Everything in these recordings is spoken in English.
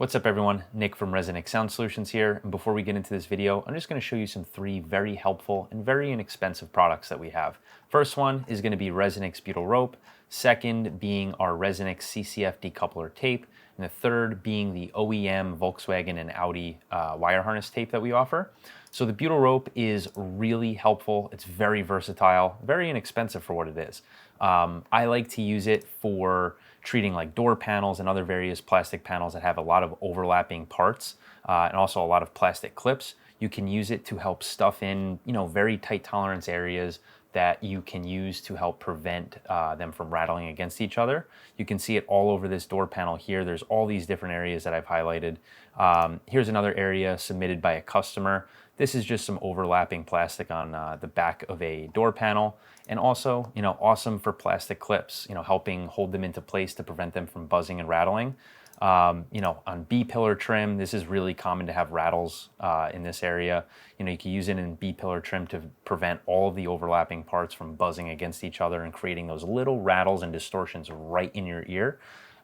What's up everyone, Nick from ResoNix Sound Solutions here, and before we get into this video, I'm just going to show you some three very helpful and very inexpensive products that we have. First one is going to be ResoNix butyl rope, second being our ResoNix CCF decoupler tape, and the third being the OEM Volkswagen and Audi wire harness tape that we offer. So the butyl rope is really helpful, it's very versatile, very inexpensive for what it is. I like to use it for treating like door panels and other various plastic panels that have a lot of overlapping parts and also a lot of plastic clips. You can use it to help stuff in, very tight tolerance areas that you can use to help prevent them from rattling against each other. You can see it all over this door panel here. There's all these different areas that I've highlighted. Here's another area submitted by a customer. This is just some overlapping plastic on the back of a door panel, and also, awesome for plastic clips, helping hold them into place to prevent them from buzzing and rattling. On B-pillar trim, this is really common to have rattles in this area. You can use it in B-pillar trim to prevent all of the overlapping parts from buzzing against each other and creating those little rattles and distortions right in your ear.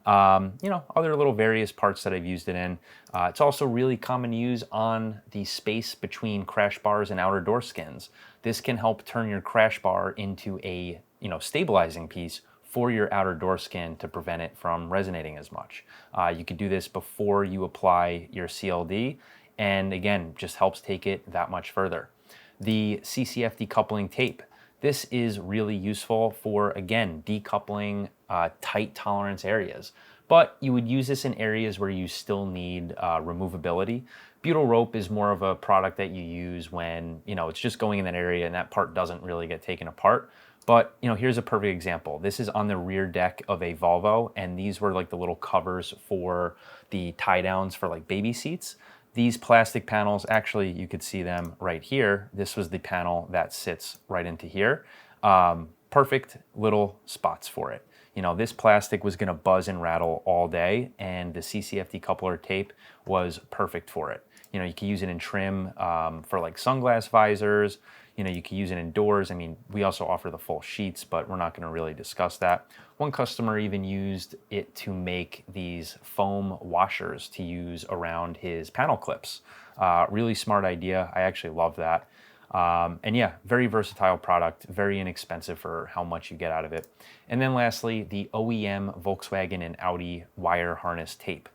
Other little various parts that I've used it in. It's also really common to use on the space between crash bars and outer door skins. This can help turn your crash bar into a, stabilizing piece for your outer door skin to prevent it from resonating as much. You could do this before you apply your CLD, and again, just helps take it that much further. The CCF decoupling tape. This is really useful for, again, decoupling tight tolerance areas. But you would use this in areas where you still need removability. Butyl rope is more of a product that you use when, it's just going in that area and that part doesn't really get taken apart. But, here's a perfect example. This is on the rear deck of a Volvo, and these were like the little covers for the tie downs for like baby seats. These plastic panels, actually, you could see them right here. This was the panel that sits right into here. Perfect little spots for it. This plastic was gonna buzz and rattle all day, and the CCF decoupler tape was perfect for it. You can use it in trim for like sunglass visors. You can use it indoors. We also offer the full sheets, but we're not gonna really discuss that. One customer even used it to make these foam washers to use around his panel clips. Really smart idea. I actually love that. And yeah, very versatile product, very inexpensive for how much you get out of it. And then lastly, the OEM Volkswagen and Audi wire harness tape.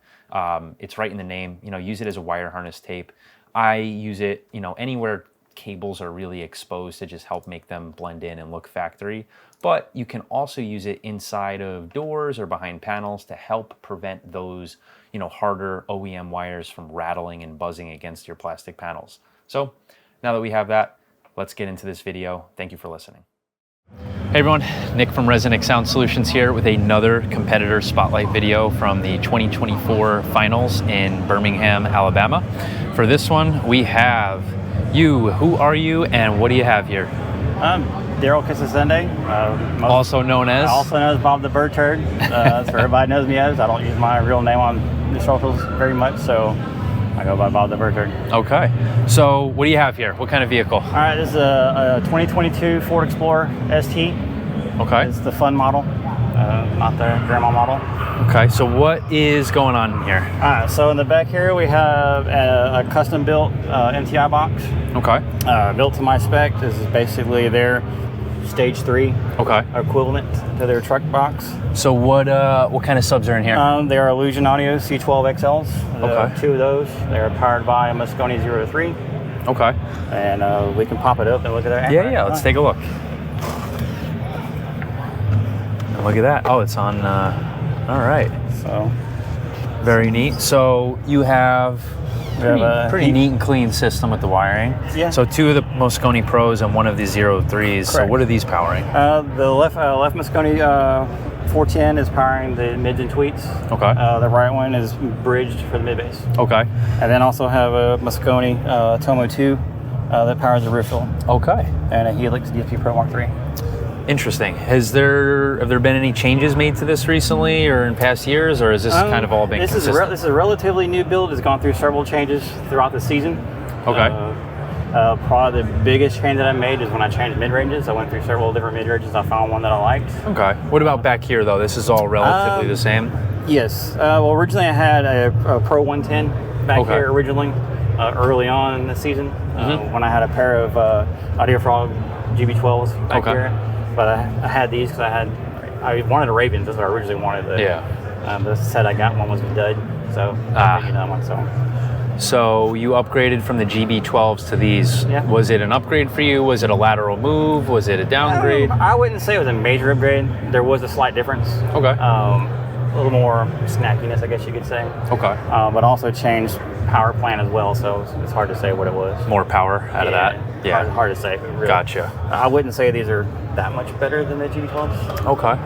It's right in the name, use it as a wire harness tape. I use it, anywhere cables are really exposed to just help make them blend in and look factory. But you can also use it inside of doors or behind panels to help prevent those, harder OEM wires from rattling and buzzing against your plastic panels. So now that we have that, let's get into this video. Thank you for listening. Hey everyone, Nick from ResoNix Sound Solutions here with another competitor spotlight video from the 2024 finals in Birmingham, Alabama. For this one, we have you. Who are you and what do you have here? I'm Daryl Kisosondi. Also known as? Also known as BobTheBirdTurd. That's what everybody knows me as. I don't use my real name on the socials very much, so I go by BobTheBirdTurd. Okay. So what do you have here? What kind of vehicle? All right, this is a 2022 Ford Explorer ST. Okay. It's the fun model, not the grandma model. Okay, so what is going on here? All right, so in the back here we have a custom built MTI box. Okay. Built to my spec. This is basically their stage 3 equivalent to their truck box. So what kind of subs are in here? They are Illusion Audio C12 XLs. Okay. 2 of those. They are powered by a MASQ 03. Okay. And we can pop it up and look at that. Yeah, let's take a look. Look at that. Oh, it's on. All right. So very neat. So you have pretty neat and clean system with the wiring. Yeah. So 2 of the Mosconi Pros and 1 of the 03s. Correct. So what are these powering? The left Mosconi 410 is powering the mids and tweets. Okay. The right one is bridged for the mid bass. Okay. And then also have a Mosconi Tomo 2 that powers the roof fill. Okay. And a Helix DSP Pro Mk3. Interesting. Have there been any changes made to this recently or in past years, or has this kind of all been consistent? This is a relatively new build. It's gone through several changes throughout the season. Okay. Probably the biggest change that I made is when I changed mid-ranges. I went through several different mid-ranges. I found one that I liked. Okay. What about back here, though? This is all relatively the same? Yes. Well, originally I had a Pro 110 back here originally, early on in the season, when I had a pair of Audiofrog GB12s back here. But I had these because I wanted a Ravens. That's what I originally wanted. The set I got one was a dud, so I figured out myself. So you upgraded from the GB12s to these. Yeah. Was it an upgrade for you? Was it a lateral move? Was it a downgrade? I wouldn't say it was a major upgrade. There was a slight difference. Okay. A little more snackiness, I guess you could say. Okay. But also changed power plant as well, so it's hard to say what it was. More power out of that? Yeah. Hard to say. Really. Gotcha. I wouldn't say these are that much better than the GB12s. Okay.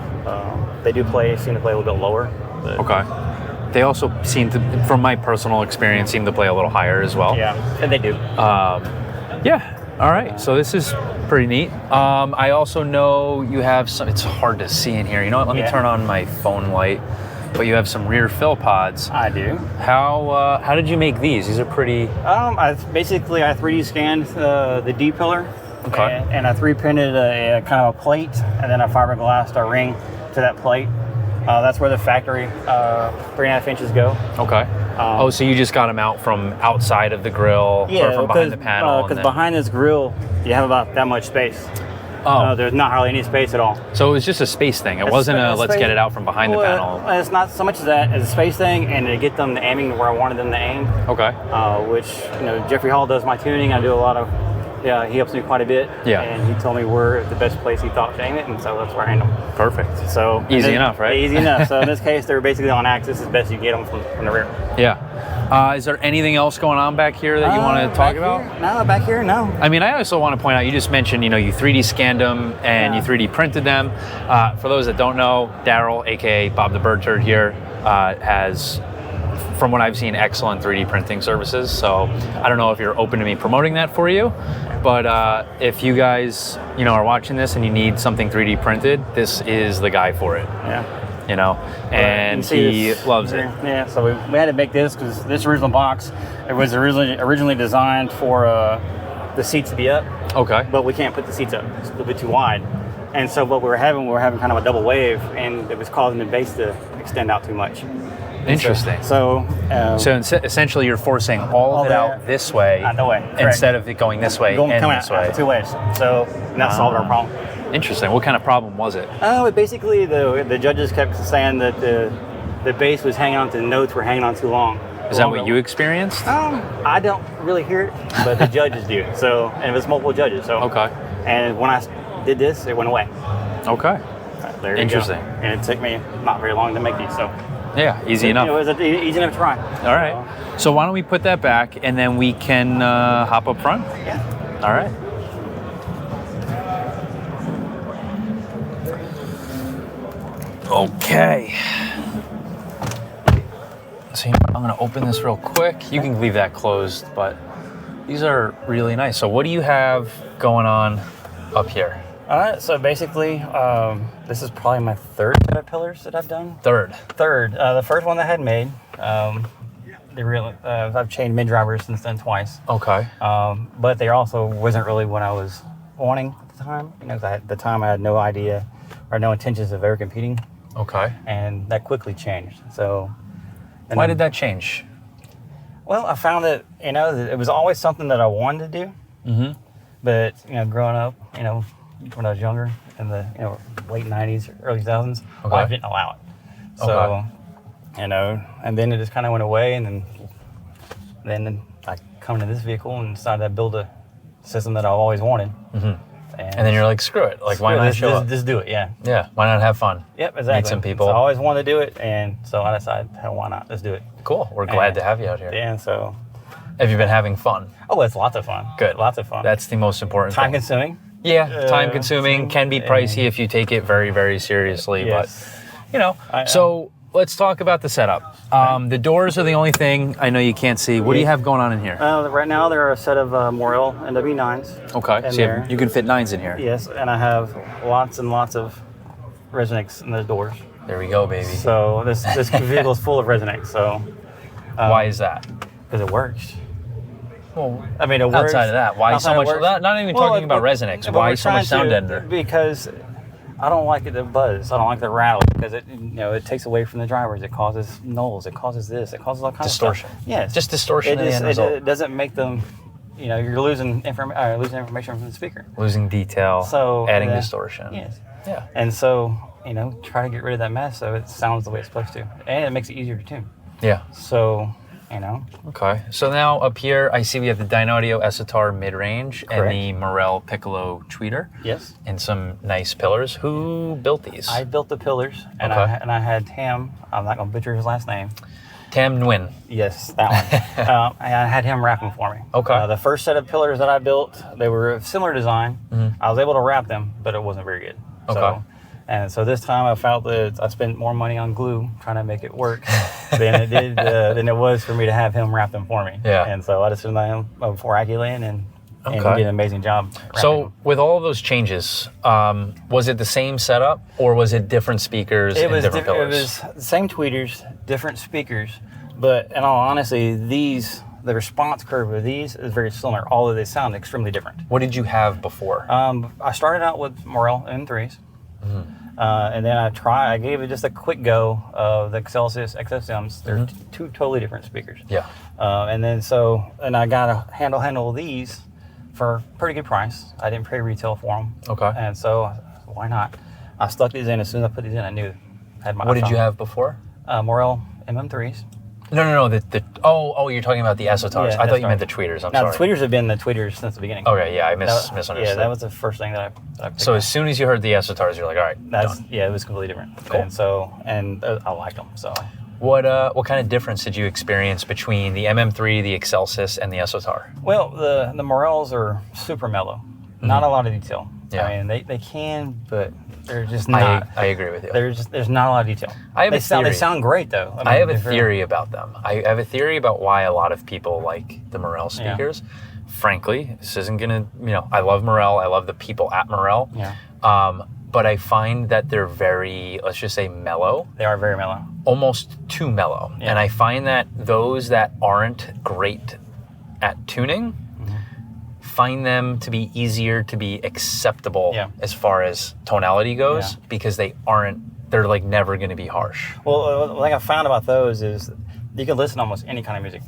They seem to play a little bit lower. But okay. They also seem to, from my personal experience, seem to play a little higher as well. Yeah, and they do. Yeah. All right. So this is pretty neat. I also know you have some. It's hard to see in here. You know what? Let me turn on my phone light. But you have some rear fill pods. I do. How did you make these? These are pretty. I 3D scanned the D pillar. Okay. And I 3D printed a kind of a plate and then a fiberglass ring to that plate. That's where the factory 3.5 inches go. Okay. So you just got them out from outside of the grill, or from behind the panel? Because behind this grill, you have about that much space. There's not hardly any space at all. So it was just a space thing. It wasn't let's get it out from behind the panel. It's not so much as that as a space thing, and to get them to aiming where I wanted them to aim. Okay. Which Jeffrey Hall does my tuning. I do a lot of. Yeah, he helps me quite a bit. Yeah. And he told me where the best place he thought to aim it, and so that's where I aimed them. Perfect. So easy enough, right? Easy enough. So in this case, they're basically on axis as best you get them from the rear. Yeah. Is there anything else going on back here that you want to talk about? No, back here, no. I mean, I also want to point out, you just mentioned, you 3D scanned them and you 3D printed them. For those that don't know, Daryl, aka BobTheBirdTurd here, has, from what I've seen, excellent 3D printing services. So I don't know if you're open to me promoting that for you, but if you guys, are watching this and you need something 3D printed, this is the guy for it. Yeah. And he loves it. Yeah, so we had to make this because this original box, it was originally designed for the seats to be up. Okay. But we can't put the seats up; it's a little bit too wide. And so what we were having kind of a double wave, and it was causing the base to extend out too much. Interesting. So essentially, you're forcing all of it out this way, instead of it going this way and this way. Two ways. So that solved our problem. Interesting. What kind of problem was it? Basically the judges kept saying that the bass was hanging on to the notes were hanging on too long. Is that what you experienced? I don't really hear it, but the judges do. So, and it was multiple judges. So okay. And when I did this, it went away. Okay. There you Interesting. go. And it took me not very long to make these. So. Yeah, easy enough. It was easy enough to try. All right. So why don't we put that back and then we can hop up front? Yeah. All right. Okay. So I'm going to open this real quick. You can leave that closed, but these are really nice. So what do you have going on up here? All right, so basically, this is probably my third set of pillars that I've done. Third. The first one that I had made, I've changed mid drivers since then twice. Okay. But they also wasn't really what I was wanting at the time. At the time I had no idea or no intentions of ever competing. Okay. And that quickly changed. So. Why did that change? Well, I found that it was always something that I wanted to do. Mm-hmm. But growing up, when I was younger, in the late '90s, early 2000s, life didn't allow it. So, and then it just kind of went away, and then I come to this vehicle and decided to build a system that I've always wanted. Mm-hmm. And then you're like, screw it, like why not show up? Just do it, yeah. Yeah, why not have fun? Yep, exactly. Meet some people. So I always wanted to do it, and so I decided, why not? Let's do it. Cool. We're glad to have you out here. Yeah, and so. Have you been having fun? Oh, it's lots of fun. Good. Lots of fun. That's the most important thing. Time consuming. Yeah, time consuming, can be pricey if you take it very, very seriously. Yes. But, so let's talk about the setup. The doors are the only thing I know you can't see. What do you have going on in here? Right now, there are a set of Morel NW9s. Okay, so you can fit 9s in here. Yes, and I have lots and lots of ResoNix in the doors. There we go, baby. So this vehicle is full of ResoNix. So why is that? Because it works. Well, I mean, it works. Outside of that, why so much? Not even talking about ResoNix. Why so much sound ender? Because I don't like the buzz. I don't like the rattle because it takes away from the drivers. It causes nulls. It causes this. It causes all kinds distortion. of stuff. Yes. Just distortion. It doesn't make them. You're losing information from the speaker. Losing detail. So adding distortion. Yes. Yeah. And so try to get rid of that mess so it sounds the way it's supposed to, and it makes it easier to tune. Yeah. So. Okay. So now up here, I see we have the Dynaudio Esotar mid-range and the Morel Piccolo tweeter. Yes. And some nice pillars. Who built these? I built the pillars, and I had Tam. I'm not gonna butcher his last name. Tam Nguyen. Yes, that one. And I had him wrap them for me. Okay. The first set of pillars that I built, they were a similar design. Mm-hmm. I was able to wrap them, but it wasn't very good. Okay. So this time I felt that I spent more money on glue trying to make it work than it was for me to have him wrap them for me. Yeah. And so I just did him before Aculan and he did an amazing job. So with all of those changes, was it the same setup or was it different speakers and different pillars? It was the same tweeters, different speakers, but in all honesty, the response curve of these is very similar, although they sound extremely different. What did you have before? I started out with Morel M3s. Mm-hmm. And then I gave it just a quick go of the Excelsius XSMs. They're two totally different speakers. Yeah. And I got a handle these for a pretty good price. I didn't pay retail for them. Okay. And so why not? I stuck these in. As soon as I put these in, I knew I had my. What did you have before? Morel MM3s. No. You're talking about the Esotars. Yeah, I thought you meant the tweeters. I'm sorry. The tweeters have been the tweeters since the beginning. Okay, yeah, I misunderstood. Yeah, that was the first thing that I picked So up. as soon as you heard the Esotars, you're like, all right, done. Yeah, it was completely different. Cool. And I liked them. So. What kind of difference did you experience between the MM3, the Excelsius, and the Esotar? Well, the Morels are super mellow. Mm-hmm. Not a lot of detail. Yeah. I mean, they can, but they're just not. I agree with you. There's not a lot of detail. They sound great though. I have a theory about them. I have a theory about why a lot of people like the Morel speakers. Yeah. Frankly, this isn't gonna. I love Morel. I love the people at Morel. Yeah. But I find that they're very, let's just say, mellow. They are very mellow. Almost too mellow. Yeah. And I find that those that aren't great at tuning find them to be easier to be acceptable as far as tonality goes because they're like never going to be harsh. Well, the thing I found about those is you can listen to almost any kind of music.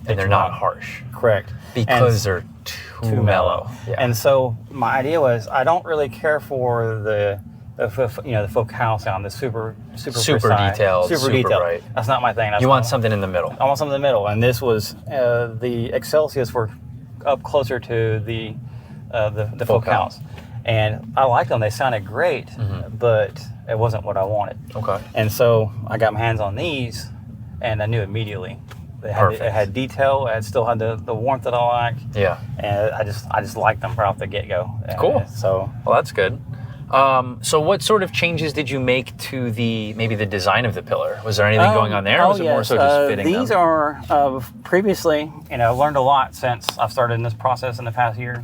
And they're not harsh. Correct. Because they're too mellow. Yeah. And so my idea was I don't really care for the focale sound, the super detailed, super bright. That's not my thing. You want something in the middle. I want something in the middle. And this was the Excelsius were up closer to the focales. And I liked them. They sounded great, but it wasn't what I wanted. Okay. And so I got my hands on these, and I knew immediately. It had detail. It still had the warmth that I like. Yeah. And I just liked them right off the get-go. Cool. So. Well, that's good. So what sort of changes did you make to maybe the design of the pillar? Was there anything going on there, or was it more so just fitting these them? are previously, I've learned a lot since I've started in this process in the past year.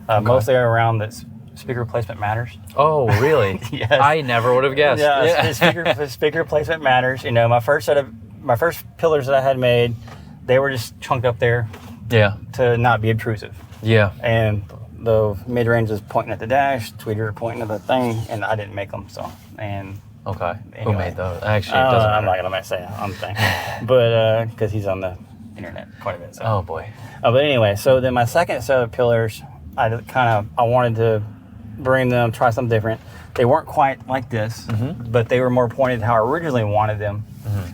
Mostly around that speaker placement matters. Oh, really? Yes. I never would have guessed. Yeah. Speaker placement matters. My first pillars that I had made, they were just chunked up there. Yeah. To not be obtrusive. Yeah. And the mid-range was pointing at the dash, tweeter pointing at the thing, and I didn't make them. So, and okay, anyway, who made those? Actually, it doesn't matter. I'm not gonna say on the thing, but because he's on the internet quite a bit. So. Oh boy. But anyway, so then my second set of pillars, I wanted to bring them, try something different. They weren't quite like this, but they were more pointed how I originally wanted them,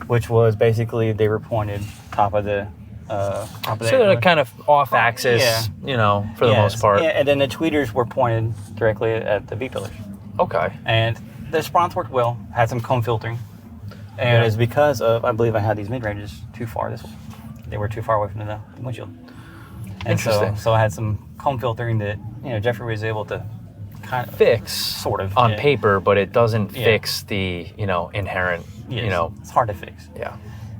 which was basically they were pointed top of the. So they're kind of off axis, for the most part. Yeah, and then the tweeters were pointed directly at the V pillars. Okay. And the response worked well, had some comb filtering. And it's because of, I believe I had these mid-ranges too far this way. They were too far away from the windshield. And interesting. So I had some comb filtering that, Jeffrey was able to kind of fix sort of on paper, but it doesn't fix the, inherent, it's hard to fix. Yeah.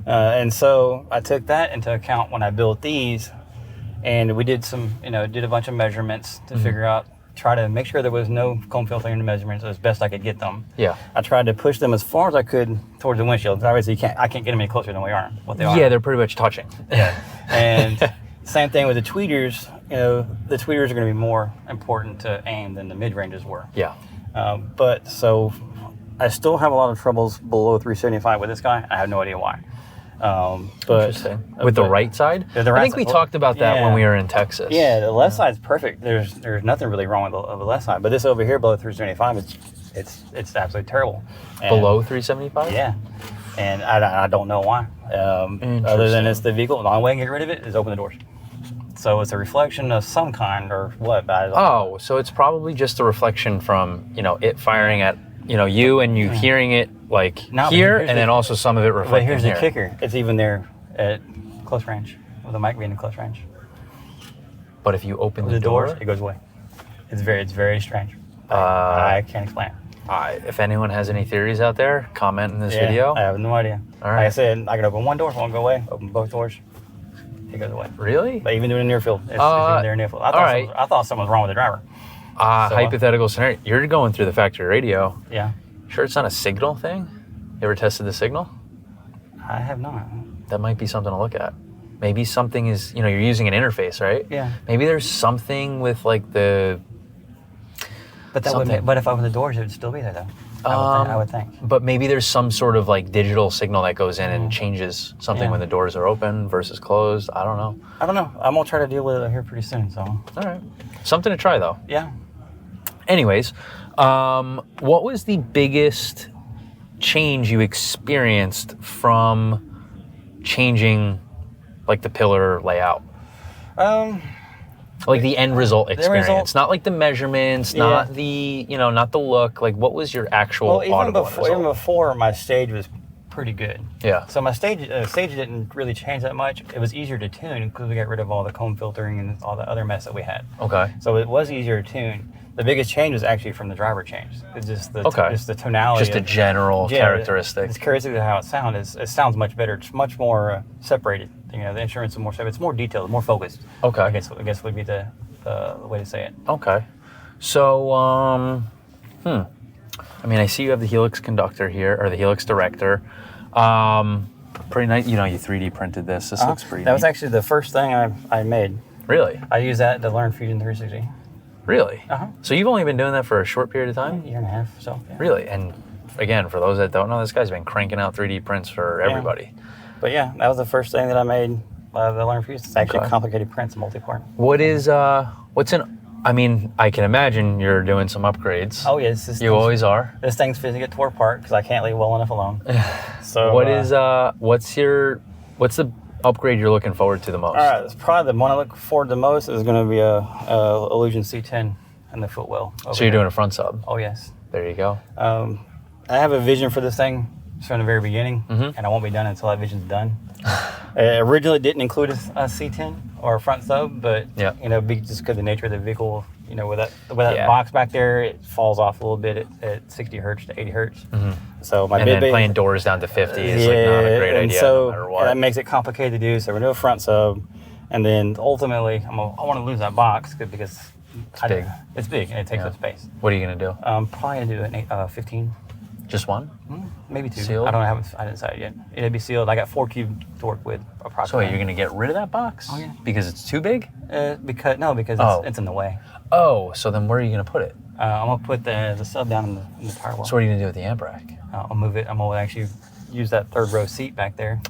And so I took that into account when I built these, and we did did a bunch of measurements to figure out, try to make sure there was no comb filtering in the measurements as best I could get them. Yeah. I tried to push them as far as I could towards the windshield. Obviously, I can't get them any closer than what they are. Yeah, they're pretty much touching. Yeah. And same thing with the tweeters. The tweeters are going to be more important to aim than the mid ranges were. Yeah. But so I still have a lot of troubles below 375 with this guy. I have no idea why. But Interesting. With the right side? The right I think side. we talked about that when we were in Texas. Yeah, the left side's perfect. There's nothing really wrong with the left side. But this over here below 375, it's absolutely terrible. And below 375? Yeah. And I don't know why. Other than it's the vehicle. The only way I can get rid of it is open the doors. So it's a reflection of some kind or what? But I don't know. So it's probably just a reflection from, it firing at, you and you hearing it like here, and then also some of it reflecting. But here's here. the kicker. It's even there at close range, with the mic being in close range. But if you open the doors, it goes away. It's very strange. I can't explain it. If anyone has any theories out there, comment in this video. I have no idea. All right. Like I said, I can open one door, it won't go away. Open both doors, it goes away. Really? But even doing a near field, it's even there near field. I thought something was wrong with the driver. Hypothetical scenario. You're going through the factory radio. Yeah. Sure it's not a signal thing? You ever tested the signal? I have not. That might be something to look at. Maybe something is, you're using an interface, right? Yeah. Maybe there's something with like the... But if I open the doors, it would still be there though. I would think. But maybe there's some sort of like digital signal that goes in and changes something when the doors are open versus closed. I don't know. I'm gonna try to deal with it here pretty soon. So. All right. Something to try though. Yeah. Anyways, what was the biggest change you experienced from changing like the pillar layout? Like the end result experience, not like the measurements, not the, not the look. Like what was your actual audible result? Even before, my stage was pretty good. Yeah. So my stage didn't really change that much. It was easier to tune because we got rid of all the comb filtering and all the other mess that we had. Okay. So it was easier to tune. The biggest change was actually from the driver change. It's just the tonality. Just a general characteristic. It's characteristic of how it sounds. It sounds much better. It's much more separated. The instruments are more separated. It's more detailed, more focused. Okay. I guess would be the way to say it. Okay. So, I see you have the Helix conductor here, or the Helix director. Pretty nice. You 3D printed this. This looks pretty neat. That was actually the first thing I made. Really? I used that to learn Fusion 360. Really? Uh-huh. So you've only been doing that for a short period of time? A year and a half, so. Yeah. Really? And again, for those that don't know, this guy's been cranking out 3D prints for everybody. But yeah, that was the first thing that I made that learned Fusion. It's actually complicated prints, multi-part. I can imagine you're doing some upgrades. Oh yes. You always are. This thing's fitting to get tore apart because I can't leave well enough alone. So what's the upgrade you're looking forward to the most? All right, it's probably the one I look forward to the most is going to be a Illusion C10 and the footwell. So you're doing a front sub? Oh yes. There you go. I have a vision for this thing from the very beginning, and I won't be done until that vision's done. Originally, it didn't include a C10 or a front sub, but just because of the nature of the vehicle, with that box back there, it falls off a little bit at 60 hertz to 80 hertz. Mm-hmm. So playing doors down to 50 is like not a great idea, no matter what. That makes it complicated to do. So we're doing a front sub, and then ultimately, I want to lose that box because it's big. It's big and it takes up space. What are you gonna do? Probably gonna do an 15. Just one? Maybe two. Sealed? I didn't decide yet. It'd be sealed. I got 4 cube to work with approximately. So wait, you're gonna get rid of that box? Oh yeah. Because it's too big? Because it's in the way. Oh, so then where are you gonna put it? I'm gonna put the sub down in the tire wall. So what are you gonna do with the amp rack? I'll move it. I'm gonna actually use that third row seat back there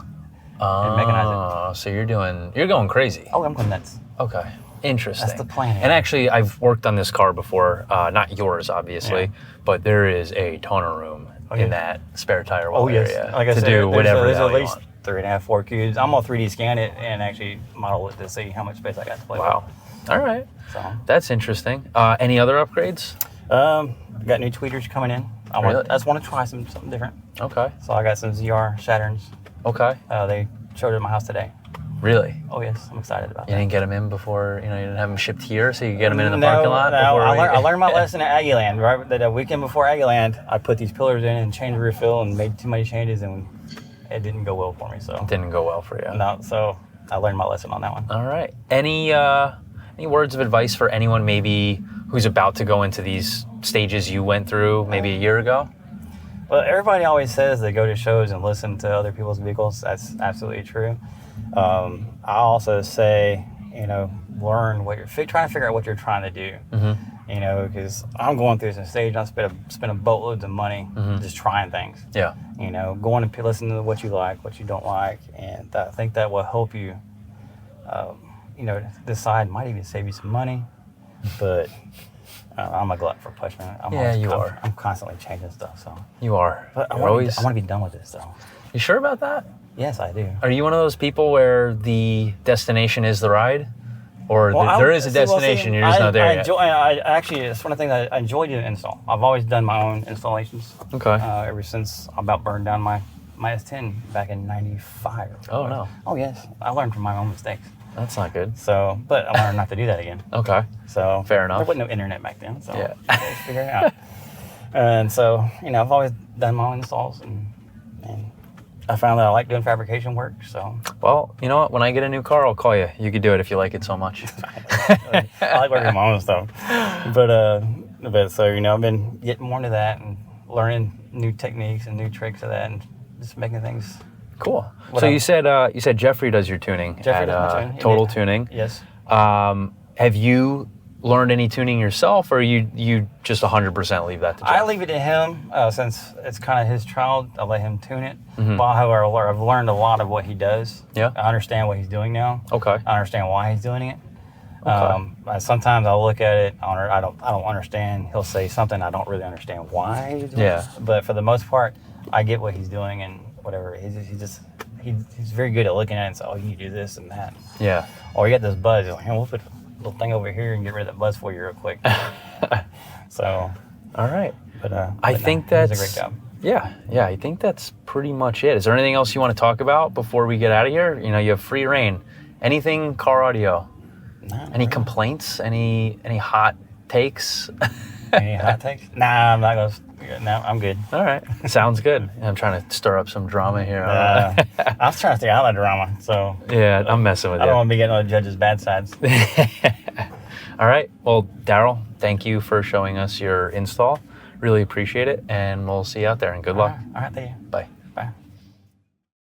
and mechanize it. So you're going crazy. Oh, I'm going nuts. Okay. Interesting. That's the plan. And actually, I've worked on this car before, not yours, obviously, but there is a ton of room in that spare tire wall area to do whatever there's the hell at you least want. 3.5, 4 cubes. I'm gonna 3D scan it and actually model it to see how much space I got to play with. Wow. All right. So that's interesting. Any other upgrades? Got new tweeters coming in. I just want to try something different. Okay. So I got some ZR Saturns. Okay. They showed it at my house today. Really? Oh yes, I'm excited about that. You didn't get them in before, you didn't have them shipped here, so you could get them in the parking lot? No, I learned my lesson at Aggieland. Right, the weekend before Aggieland, I put these pillars in and changed the refill and made too many changes, and it didn't go well for me. So it didn't go well for you. No, so I learned my lesson on that one. All right. Any words of advice for anyone maybe who's about to go into these stages you went through maybe a year ago? Well, everybody always says they go to shows and listen to other people's vehicles. That's absolutely true. I also say, learn what you're trying to figure out what you're trying to do. You know, because I'm going through some stage, I'm spending boatloads of money just trying things. Yeah. You know, going and listen to what you like, what you don't like, and I think that will help you, you know, decide. Might even save you some money, but I'm a glutton for punishment. I'm constantly changing stuff, so. You are. But I want to be done with this, though. You sure about that? Yes, I do. Are you one of those people where the destination is the ride? Or there is a destination, you're just not there yet? Actually, it's one of the things I enjoy doing install. I've always done my own installations. Okay. Ever since I about burned down my S10 back in '95. Oh, no. Oh, yes. I learned from my own mistakes. That's not good. So, but I learned not to do that again. Okay. So fair enough. There wasn't no internet back then, so yeah. I had to figure it out. And so, you know, I've always done my own installs, and I found that I like doing fabrication work. So, well, you know what? When I get a new car, I'll call you. You could do it if you like it so much. I like working on my own stuff, but so, you know, I've been getting more into that and learning new techniques and new tricks of that, and just making things. Cool. So you said Jeffrey does your tuning. Jeffrey does my tuning. Total Tuning. Yes. Have you learned any tuning yourself, or you just 100% leave that to Jeff? I leave it to him since it's kind of his child. I let him tune it. But however, I've learned a lot of what he does. Yeah. I understand what he's doing now. Okay. I understand why he's doing it. Okay. Sometimes I'll look at it. I don't understand. He'll say something I don't really understand why he's doing it. But for the most part, I get what he's doing and whatever. He's very good at looking at it and say, oh, you do this and that. Yeah. Or you got this buzz. You're like, hey, we'll put a little thing over here and get rid of that buzz for you real quick. So. All right. But I think that's a great job. Yeah. I think that's pretty much it. Is there anything else you want to talk about before we get out of here? You know, you have free reign. Anything car audio? Any complaints? Any hot takes? Any hot takes? Nah, I'm not gonna. No, I'm good. All right, sounds good. I'm trying to stir up some drama here. I was trying to stay out of drama, so. Yeah, I'm messing with you. I don't want to be getting on the judge's bad sides. All right. Well, Daryl, thank you for showing us your install. Really appreciate it, and we'll see you out there. And good luck. All right, thank you. Bye. Bye.